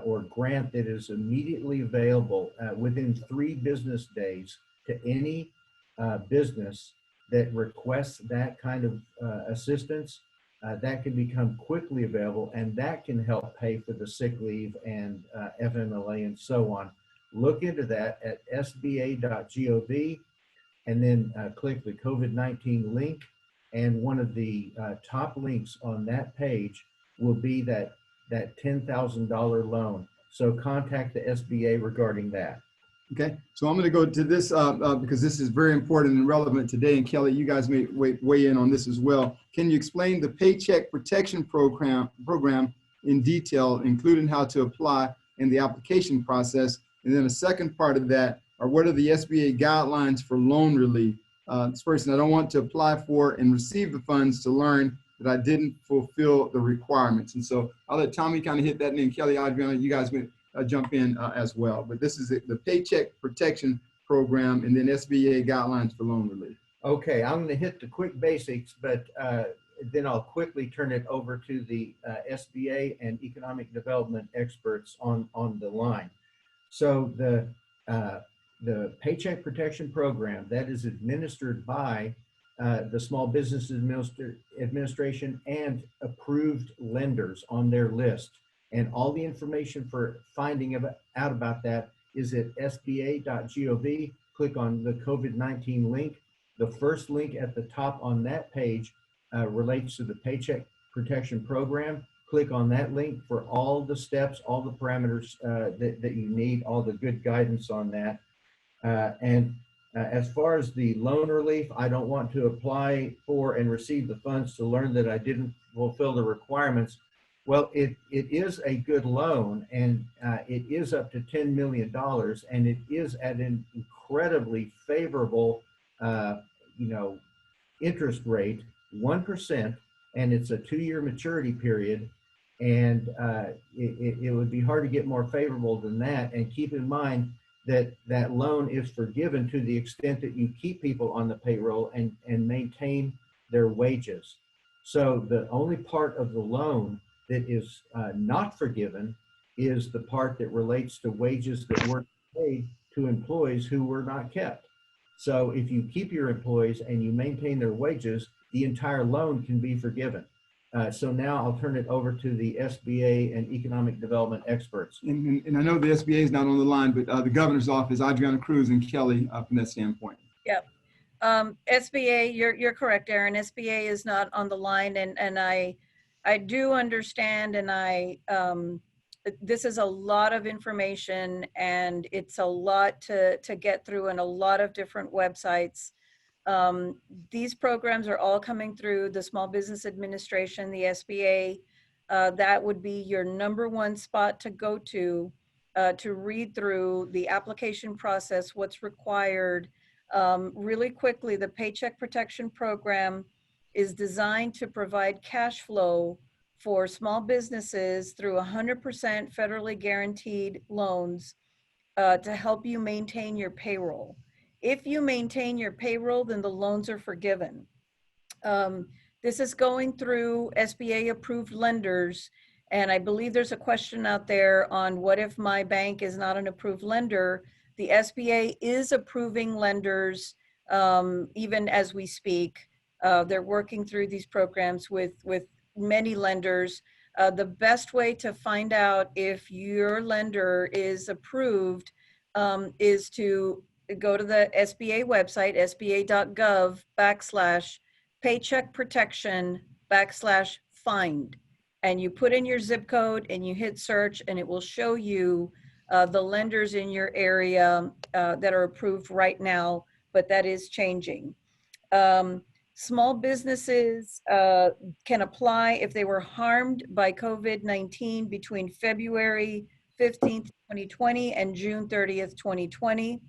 or grant that is immediately available within 3 business days to any business that requests that kind of assistance. That can become quickly available, and that can help pay for the sick leave and FMLA and so on. Look into that at sba.gov, and then click the COVID-19 link. And one of the top links on that page will be that $10,000 loan. So contact the SBA regarding that. Okay, so I'm going to go to this because this is very important and relevant today. And Kelly, you guys may weigh in on this as well. Can you explain the Paycheck Protection Program in detail, including how to apply and the application process? And then a second part of that are what are the SBA guidelines for loan relief? This person, I don't want to apply for and receive the funds to learn that I didn't fulfill the requirements. And so I'll let Tommy kind of hit that, and then Kelly, Adriana, you guys may jump in as well. But this is the Paycheck Protection Program and then SBA guidelines for loan relief. Okay, I'm going to hit the quick basics, but then I'll quickly turn it over to the SBA and economic development experts on the line. So the Paycheck Protection Program that is administered by the Small Business Administration and approved lenders on their list. And all the information for finding out about that is at sba.gov. Click on the COVID-19 link. The first link at the top on that page relates to the Paycheck Protection Program. Click on that link for all the steps, all the parameters that you need, all the good guidance on that. As far as the loan relief, I don't want to apply for and receive the funds to learn that I didn't fulfill the requirements. Well, it is a good loan, and it is up to $10 million, and it is at an incredibly favorable, interest rate, 1%, and it's a 2-year maturity period. And it would be hard to get more favorable than that. And keep in mind that that loan is forgiven to the extent that you keep people on the payroll and maintain their wages. So the only part of the loan that is not forgiven is the part that relates to wages that weren't paid to employees who were not kept. So if you keep your employees and you maintain their wages, the entire loan can be forgiven. So now I'll turn it over to the SBA and economic development experts. And I know the SBA is not on the line, but the governor's office, Adriana Cruz and Kelly from that standpoint. Yep. SBA, you're correct, Aaron. SBA is not on the line, and I do understand, and this is a lot of information, and it's a lot to get through, and a lot of different websites. These programs are all coming through the Small Business Administration, the SBA. That would be your #1 spot to go to to read through the application process, what's required. Really quickly, the Paycheck Protection Program is designed to provide cash flow for small businesses through 100% federally guaranteed loans to help you maintain your payroll. If you maintain your payroll, then the loans are forgiven. This is going through SBA approved lenders. And I believe there's a question out there on what if my bank is not an approved lender. The SBA is approving lenders even as we speak. They're working through these programs with many lenders. The best way to find out if your lender is approved is to go to the SBA website, sba.gov/paycheck protection/find. And you put in your zip code and you hit search, and it will show you the lenders in your area that are approved right now, but that is changing. Small businesses can apply if they were harmed by COVID-19 between February 15th, 2020 and June 30th, 2020.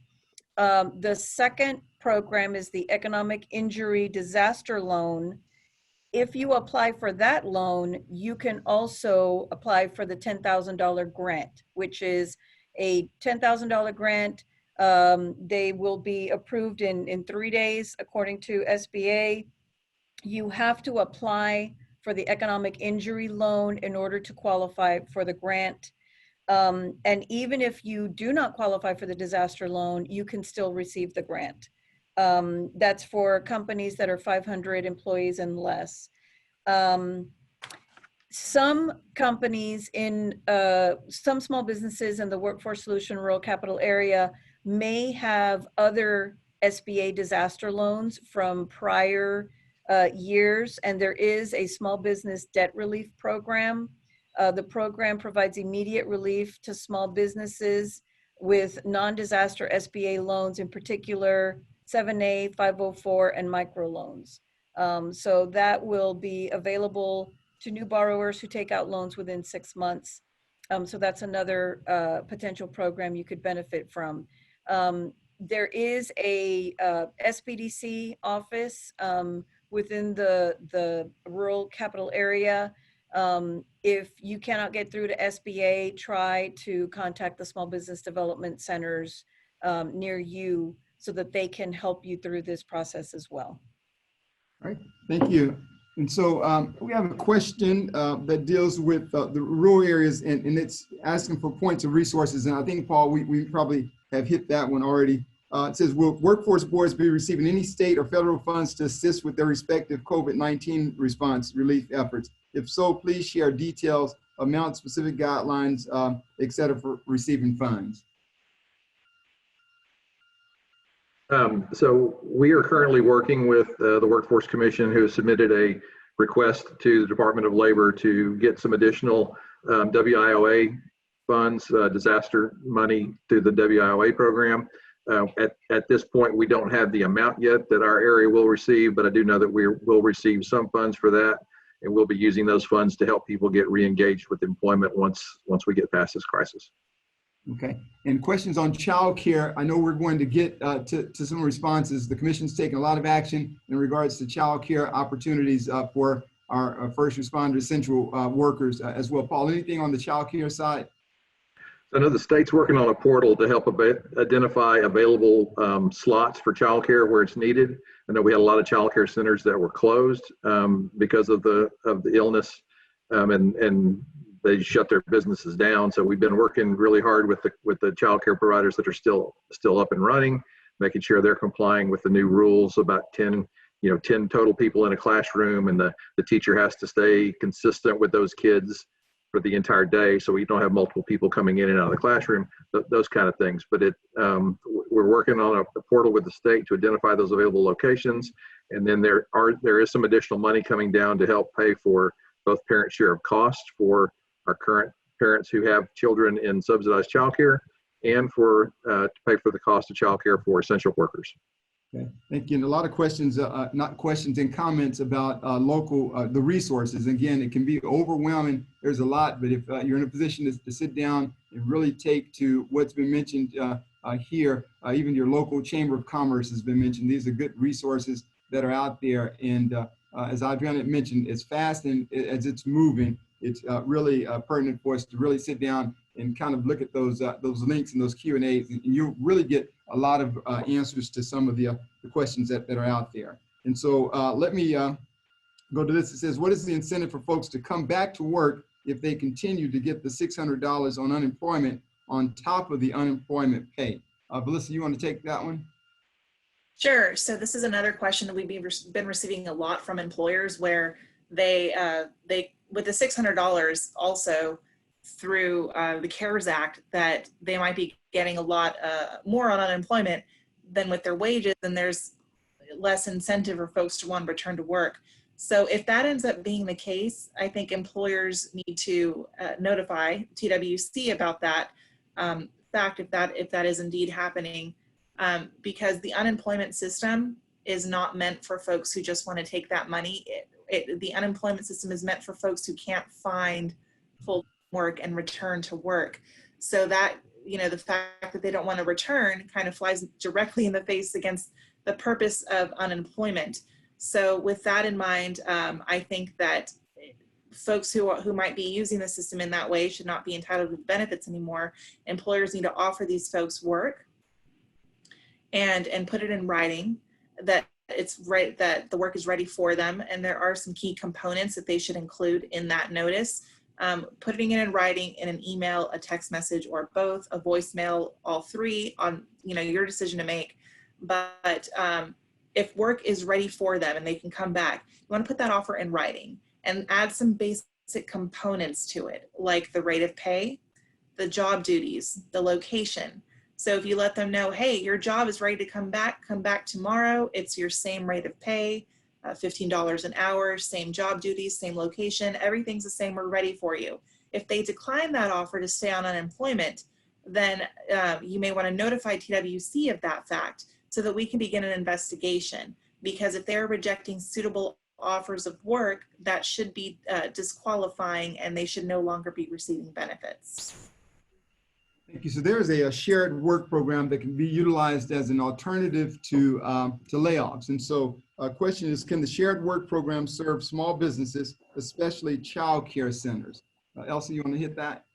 The second program is the Economic Injury Disaster Loan. If you apply for that loan, you can also apply for the $10,000 grant, which is a $10,000 grant. They will be approved in 3 days, according to SBA. You have to apply for the economic injury loan in order to qualify for the grant. And even if you do not qualify for the disaster loan, you can still receive the grant. That's for companies that are 500 employees and less. Some companies in some small businesses in the Workforce Solution Rural Capital Area may have other SBA disaster loans from prior years, and there is a small business debt relief program. The program provides immediate relief to small businesses with non-disaster SBA loans, in particular 7A, 504, and microloans. So that will be available to new borrowers who take out loans within 6 months. So that's another potential program you could benefit from. There is a SBDC office within the rural capital area. If you cannot get through to SBA, try to contact the small business development centers near you so that they can help you through this process as well. All right, thank you. And so we have a question that deals with the rural areas, and it's asking for points of resources. And I think, Paul, we probably have hit that one already. It says, will workforce boards be receiving any state or federal funds to assist with their respective COVID-19 response relief efforts? If so, please share details, amount, specific guidelines, et cetera, for receiving funds. So we are currently working with the Workforce Commission, who submitted a request to the Department of Labor to get some additional WIOA funds, disaster money through the WIOA program. At this point, we don't have the amount yet that our area will receive, but I do know that we will receive some funds for that, and we'll be using those funds to help people get re-engaged with employment once we get past this crisis. Okay, and questions on child care. I know we're going to get to some responses. The Commission's taken a lot of action in regards to child care opportunities for our first responder essential workers as well. Paul, anything on the child care side? I know the state's working on a portal to help identify available slots for child care where it's needed. I know we had a lot of child care centers that were closed because of the illness, and they shut their businesses down. So we've been working really hard with the child care providers that are still up and running, making sure they're complying with the new rules about 10 total people in a classroom, and the teacher has to stay consistent with those kids for the entire day, so we don't have multiple people coming in and out of the classroom, those kind of things. But we're working on a portal with the state to identify those available locations, and then there is some additional money coming down to help pay for both parent share of cost for our current parents who have children in subsidized childcare, and to pay for the cost of childcare for essential workers. Okay, thank you. And a lot of questions, not questions and comments about the resources. Again, it can be overwhelming. There's a lot, but if you're in a position to sit down and really take to what's been mentioned here, even your local Chamber of Commerce has been mentioned. These are good resources that are out there. And as Adriana mentioned, as fast and as it's moving, it's really pertinent for us to really sit down and kind of look at those links and those Q&As, and you'll really get a lot of answers to some of the questions that are out there. And so let me go to this. It says, what is the incentive for folks to come back to work if they continue to get the $600 on unemployment on top of the unemployment pay? Velissa, you want to take that one? Sure. So this is another question that we've been receiving a lot from employers, where they with the $600 also through the CARES Act, that they might be getting a lot more on unemployment than with their wages, and there's less incentive for folks to want to return to work. So if that ends up being the case, I think employers need to notify TWC about that fact, if that is indeed happening, because the unemployment system is not meant for folks who just want to take that money. The unemployment system is meant for folks who can't find full work and return to work. So that, you know, the fact that they don't want to return kind of flies directly in the face against the purpose of unemployment. So with that in mind, I think that folks who might be using the system in that way should not be entitled to benefits anymore. Employers need to offer these folks work and put it in writing that it's right, that the work is ready for them. And there are some key components that they should include in that notice. Putting it in writing in an email, a text message, or both, a voicemail, all three, on, you know, your decision to make. But if work is ready for them and they can come back, you want to put that offer in writing and add some basic components to it, like the rate of pay, the job duties, the location. So if you let them know, hey, your job is ready to come back tomorrow, it's your same rate of pay, $15 an hour, same job duties, same location, everything's the same, we're ready for you. If they decline that offer to stay on unemployment, then you may want to notify TWC of that fact so that we can begin an investigation. Because if they're rejecting suitable offers of work, that should be disqualifying, and they should no longer be receiving benefits. Thank you. So there is a shared work program that can be utilized as an alternative to layoffs. And so question is, can the shared work program serve small businesses, especially child care centers? Elsa, you want to hit that?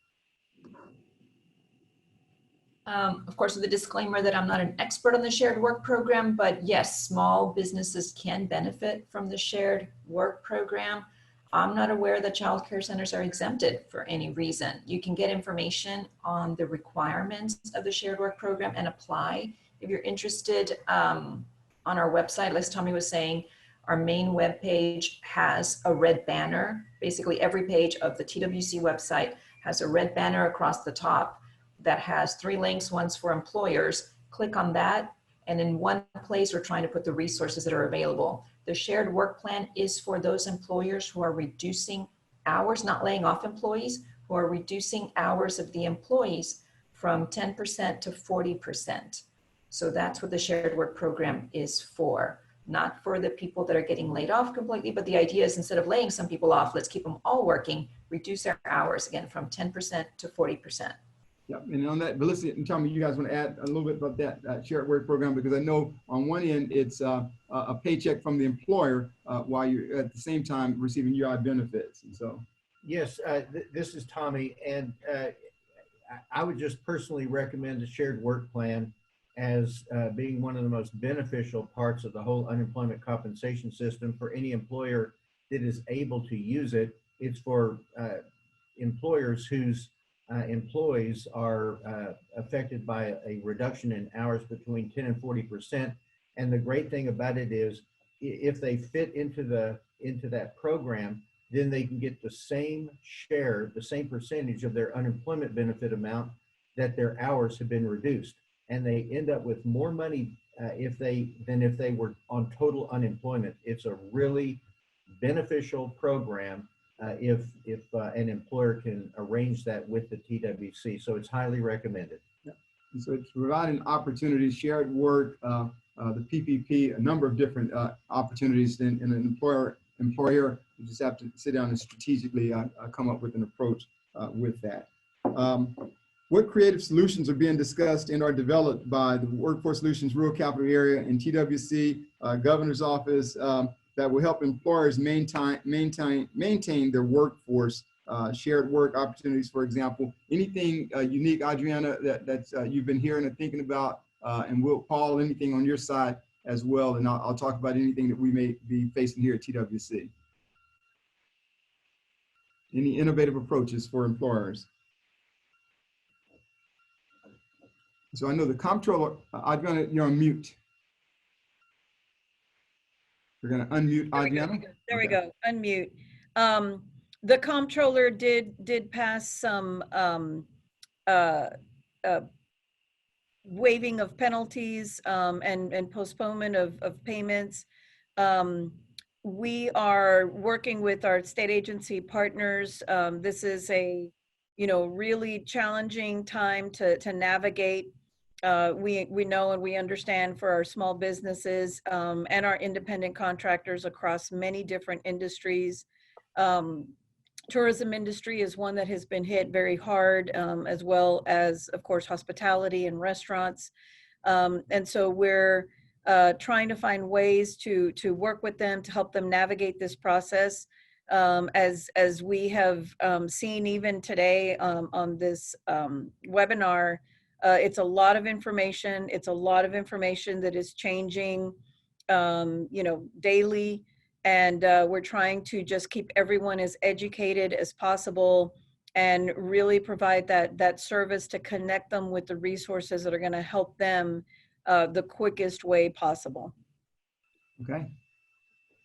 Of course, with the disclaimer that I'm not an expert on the shared work program, but yes, small businesses can benefit from the shared work program. I'm not aware that child care centers are exempted for any reason. You can get information on the requirements of the shared work program and apply. If you're interested, on our website, as Tommy was saying, our main webpage has a red banner. Basically, every page of the TWC website has a red banner across the top that has 3 links. One's for employers. Click on that, and in one place, we're trying to put the resources that are available. The shared work plan is for those employers who are reducing hours, not laying off employees, who are reducing hours of the employees from 10% to 40%. So that's what the shared work program is for, not for the people that are getting laid off completely, but the idea is, instead of laying some people off, let's keep them all working, reduce their hours again from 10% to 40%. Yeah, and on that, Velissa and Tommy, you guys want to add a little bit about that shared work program? Because I know on one end, it's a paycheck from the employer while you're at the same time receiving UI benefits. And so, Yes, this is Tommy, and I would just personally recommend a shared work plan as being one of the most beneficial parts of the whole unemployment compensation system for any employer that is able to use it. It's for employers whose employees are affected by a reduction in hours between 10 and 40%. And the great thing about it is, if they fit into that program, then they can get the same share, the same percentage of their unemployment benefit amount that their hours have been reduced. And they end up with more money than if they were on total unemployment. It's a really beneficial program if an employer can arrange that with the TWC. So it's highly recommended. yeah. And so it's providing opportunities, shared work the PPP, a number of different opportunities. In an employer, you just have to sit down and strategically come up with an approach with that. What creative solutions are being discussed and are developed by the Workforce Solutions Rural Capital Area and TWC Governor's Office that will help employers maintain their workforce, shared work opportunities, for example? Anything unique, Adriana, that you've been hearing and thinking about? And Paul, anything on your side as well? And I'll talk about anything that we may be facing here at TWC. Any innovative approaches for employers? So I know the comptroller, Adriana, you're on mute. We're going to unmute Adriana. There we go. Unmute. The comptroller did pass some waiving of penalties and postponement of payments. We are working with our state agency partners. This is a really challenging time to navigate. We know and we understand for our small businesses and our independent contractors across many different industries. Tourism industry is one that has been hit very hard, as well as, of course, hospitality and restaurants. And so we're trying to find ways to work with them to help them navigate this process. As we have seen even today on this webinar, it's a lot of information. It's a lot of information that is changing, daily. And we're trying to just keep everyone as educated as possible and really provide that service to connect them with the resources that are going to help them the quickest way possible. Okay.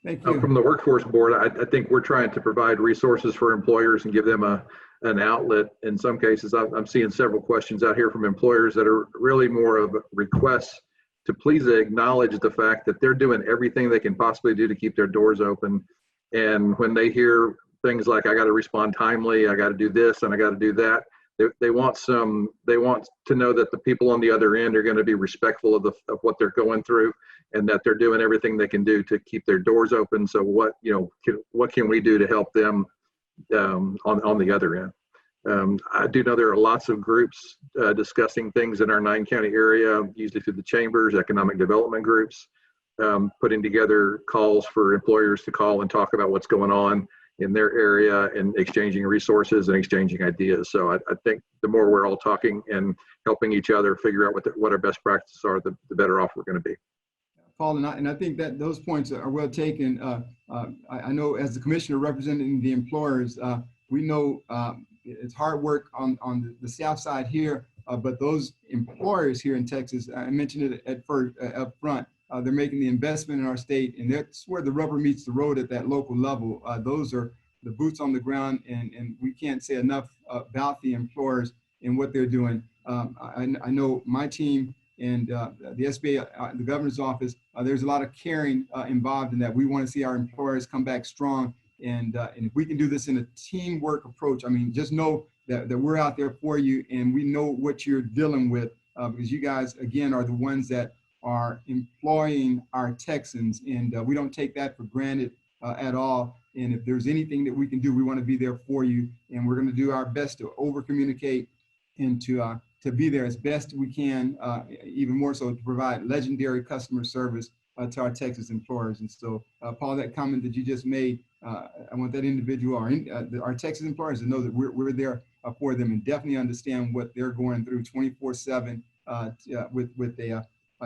Thank you. From the Workforce Board, I think we're trying to provide resources for employers and give them an outlet. In some cases, I'm seeing several questions out here from employers that are really more of requests to please acknowledge the fact that they're doing everything they can possibly do to keep their doors open. And when they hear things like, I got to respond timely, I got to do this, and I got to do that, they want to know that the people on the other end are going to be respectful of what they're going through, and that they're doing everything they can do to keep their doors open. So what can we do to help them on the other end? I do know there are lots of groups discussing things in our 9-county area, usually through the chambers, economic development groups, putting together calls for employers to call and talk about what's going on in their area and exchanging resources and exchanging ideas. So I think the more we're all talking and helping each other figure out what our best practices are, the better off we're going to be. Paul, and I think that those points are well taken. I know as the commissioner representing the employers, we know it's hard work on the south side here, but those employers here in Texas, I mentioned it up front, they're making the investment in our state, and that's where the rubber meets the road at that local level. Those are the boots on the ground, and we can't say enough about the employers and what they're doing. I know my team and the SBA, the governor's office, there's a lot of caring involved in that. We want to see our employers come back strong. And if we can do this in a teamwork approach, I mean, just know that we're out there for you, and we know what you're dealing with, because you guys, again, are the ones that are employing our Texans, and we don't take that for granted at all. And if there's anything that we can do, we want to be there for you, and we're going to do our best to over-communicate and to be there as best we can, even more so to provide legendary customer service to our Texas employers. And so, Paul, that comment that you just made, I want that individual, our Texas employers, to know that we're there for them and definitely understand what they're going through 24/7 with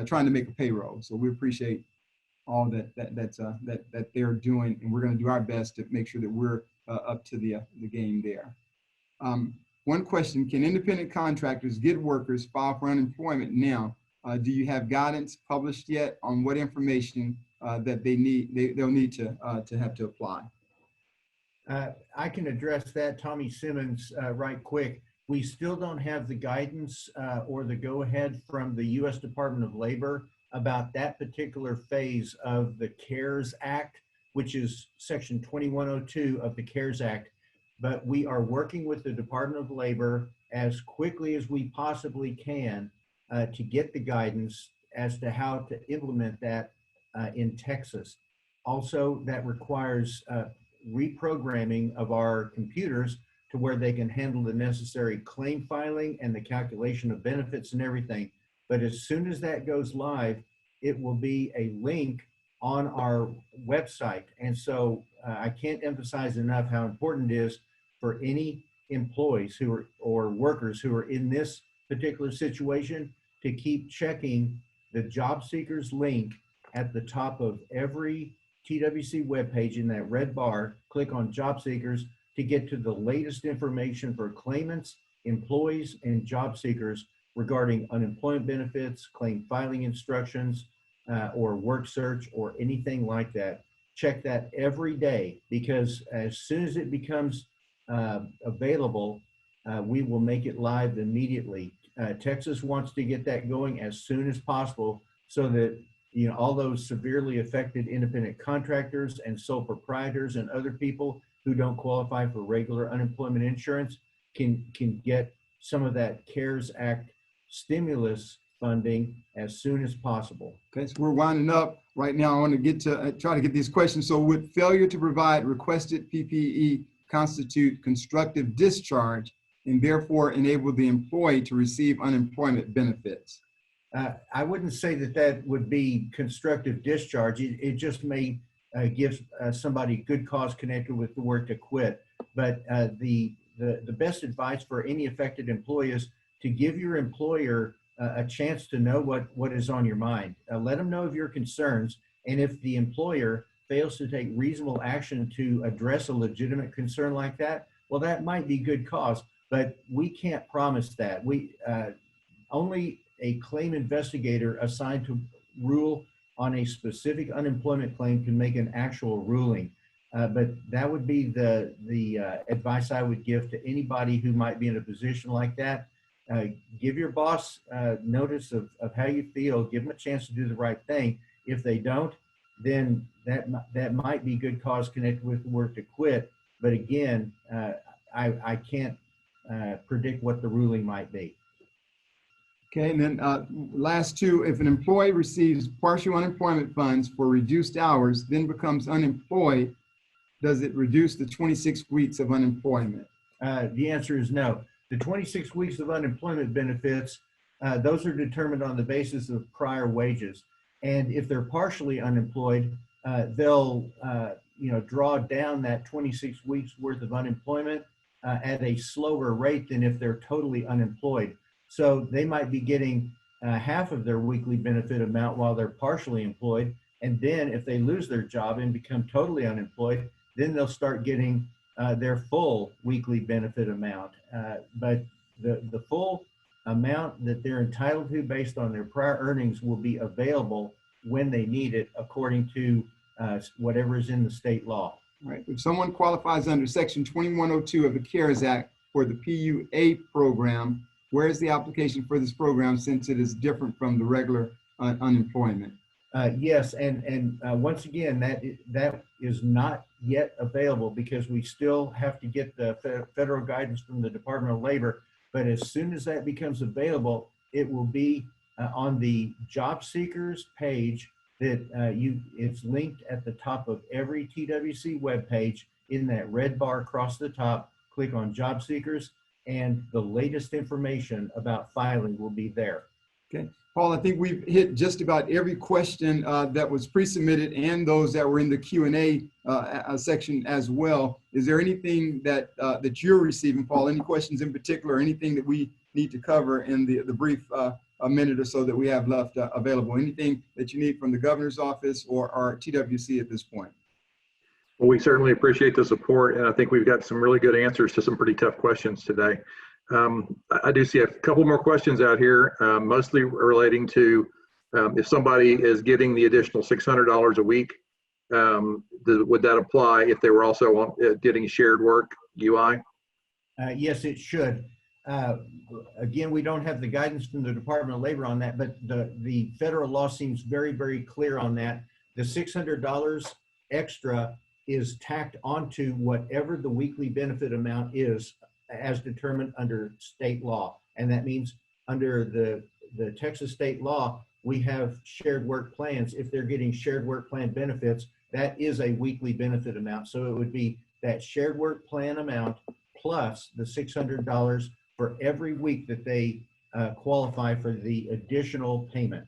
trying to make a payroll. So we appreciate all that they're doing, and we're going to do our best to make sure that we're up to the game there. One question: can independent contractors get workers file for unemployment now? Do you have guidance published yet on what information that they'll need to have to apply? I can address that, Tommy Simmons, right quick. We still don't have the guidance or the go-ahead from the U.S. Department of Labor about that particular phase of the CARES Act, which is Section 2102 of the CARES Act. But we are working with the Department of Labor as quickly as we possibly can to get the guidance as to how to implement that in Texas. Also, that requires reprogramming of our computers to where they can handle the necessary claim filing and the calculation of benefits and everything. But as soon as that goes live, it will be a link on our website. And so I can't emphasize enough how important it is for any employees who are, or workers who are in this particular situation, to keep checking the job seekers link at the top of every TWC webpage in that red bar. Click on job seekers to get to the latest information for claimants, employees, and job seekers regarding unemployment benefits, claim filing instructions, or work search, or anything like that. Check that every day, because as soon as it becomes available, we will make it live immediately. Texas wants to get that going as soon as possible, so that all those severely affected independent contractors and sole proprietors and other people who don't qualify for regular unemployment insurance can get some of that CARES Act stimulus funding as soon as possible. Okay, so we're winding up right now. I want to get to try to get these questions. So would failure to provide requested PPE constitute constructive discharge and therefore enable the employee to receive unemployment benefits? I wouldn't say that that would be constructive discharge. It just may give somebody good cause connected with the work to quit. But the best advice for any affected employee is to give your employer a chance to know what is on your mind. Let them know of your concerns. And if the employer fails to take reasonable action to address a legitimate concern like that, well, that might be good cause, but we can't promise that. Only a claim investigator assigned to rule on a specific unemployment claim can make an actual ruling. But that would be the advice I would give to anybody who might be in a position like that. Give your boss notice of how you feel. Give them a chance to do the right thing. If they don't, then that might be good cause connected with the work to quit. But again, I can't predict what the ruling might be. Okay, and then last two, if an employee receives partial unemployment funds for reduced hours, then becomes unemployed, does it reduce the 26 weeks of unemployment? The answer is no. The 26 weeks of unemployment benefits, those are determined on the basis of prior wages. And if they're partially unemployed, they'll draw down that 26 weeks worth of unemployment at a slower rate than if they're totally unemployed. So they might be getting half of their weekly benefit amount while they're partially employed. And then if they lose their job and become totally unemployed, then they'll start getting their full weekly benefit amount. But the full amount that they're entitled to based on their prior earnings will be available when they need it, according to whatever is in the state law. Right. If someone qualifies under Section 2102 of the CARES Act for the PUA program, where is the application for this program, since it is different from the regular unemployment? Yes, and once again, that is not yet available because we still have to get the federal guidance from the Department of Labor. But as soon as that becomes available, it will be on the job seekers page that it's linked at the top of every TWC webpage in that red bar across the top. Click on job seekers, and the latest information about filing will be there. Okay, Paul, I think we've hit just about every question that was pre-submitted and those that were in the Q&A section as well. Is there anything that you're receiving, Paul? Any questions in particular, anything that we need to cover in the brief a minute or so that we have left available? Anything that you need from the governor's office or our TWC at this point? Well, we certainly appreciate the support, and I think we've got some really good answers to some pretty tough questions today. I do see a couple more questions out here, mostly relating to if somebody is getting the additional $600 a week, would that apply if they were also getting shared work UI? Yes, it should. Again, we don't have the guidance from the Department of Labor on that, but the federal law seems very, very clear on that. The $600 extra is tacked onto whatever the weekly benefit amount is as determined under state law. And that means under the Texas state law, we have shared work plans. If they're getting shared work plan benefits, that is a weekly benefit amount. So it would be that shared work plan amount plus the $600 for every week that they qualify for the additional payment.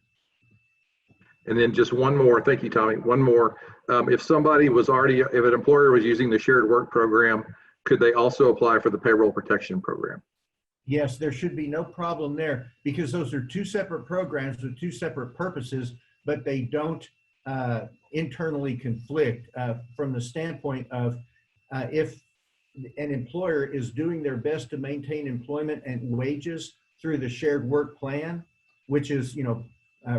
And then just one more, thank you, Tommy, one more. If somebody was already, if an employer was using the shared work program, could they also apply for the payroll protection program? Yes, there should be no problem there because those are two separate programs with two separate purposes, but they don't internally conflict from the standpoint of if an employer is doing their best to maintain employment and wages through the shared work plan, which is,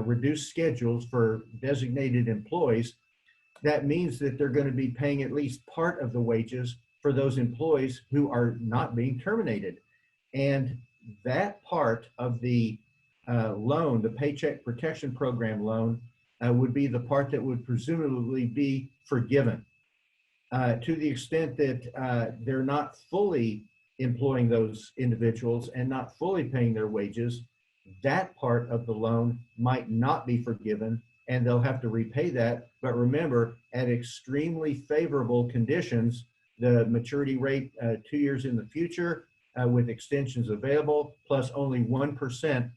reduced schedules for designated employees, that means that they're going to be paying at least part of the wages for those employees who are not being terminated. And that part of the loan, the Paycheck Protection Program loan, would be the part that would presumably be forgiven. To the extent that they're not fully employing those individuals and not fully paying their wages, that part of the loan might not be forgiven and they'll have to repay that. But remember, at extremely favorable conditions, the maturity rate 2 years in the future with extensions available, plus only 1%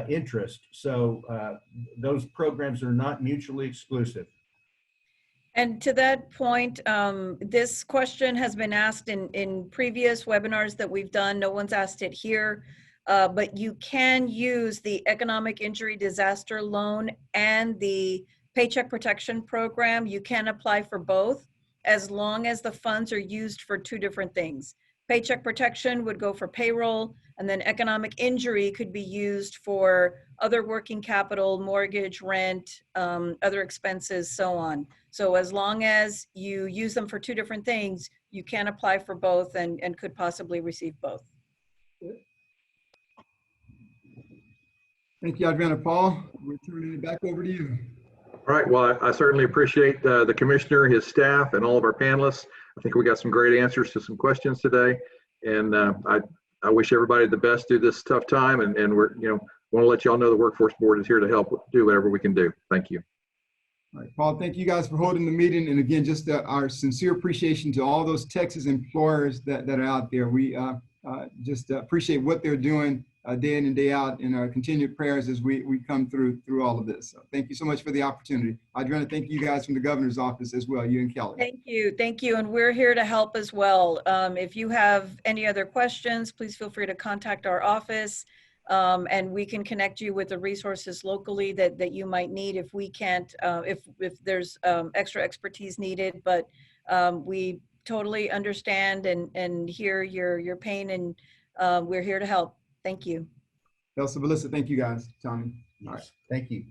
interest. So those programs are not mutually exclusive. And to that point, this question has been asked in previous webinars that we've done. No one's asked it here, but you can use the economic injury disaster loan and the Paycheck Protection Program. You can apply for both as long as the funds are used for two different things. Paycheck protection would go for payroll, and then economic injury could be used for other working capital, mortgage, rent, other expenses, so on. So as long as you use them for two different things, you can apply for both and could possibly receive both. Thank you, Adriana. Paul, we're turning it back over to you. All right, well, I certainly appreciate the commissioner, his staff, and all of our panelists. I think we got some great answers to some questions today. And I wish everybody the best through this tough time. And we're, want to let y'all know the Workforce Board is here to help do whatever we can do. Thank you. All right, Paul, thank you guys for holding the meeting. And again, just our sincere appreciation to all those Texas employers that are out there. We just appreciate what they're doing day in and day out, in our continued prayers as we come through all of this. So thank you so much for the opportunity. Adriana, thank you guys from the governor's office as well, you and Kelly. Thank you, and we're here to help as well. If you have any other questions, please feel free to contact our office, and we can connect you with the resources locally that you might need if we can't, if there's extra expertise needed. But we totally understand and hear your pain, and we're here to help. Thank you. Elsa, Velissa, thank you guys. Tommy. All right. Thank you.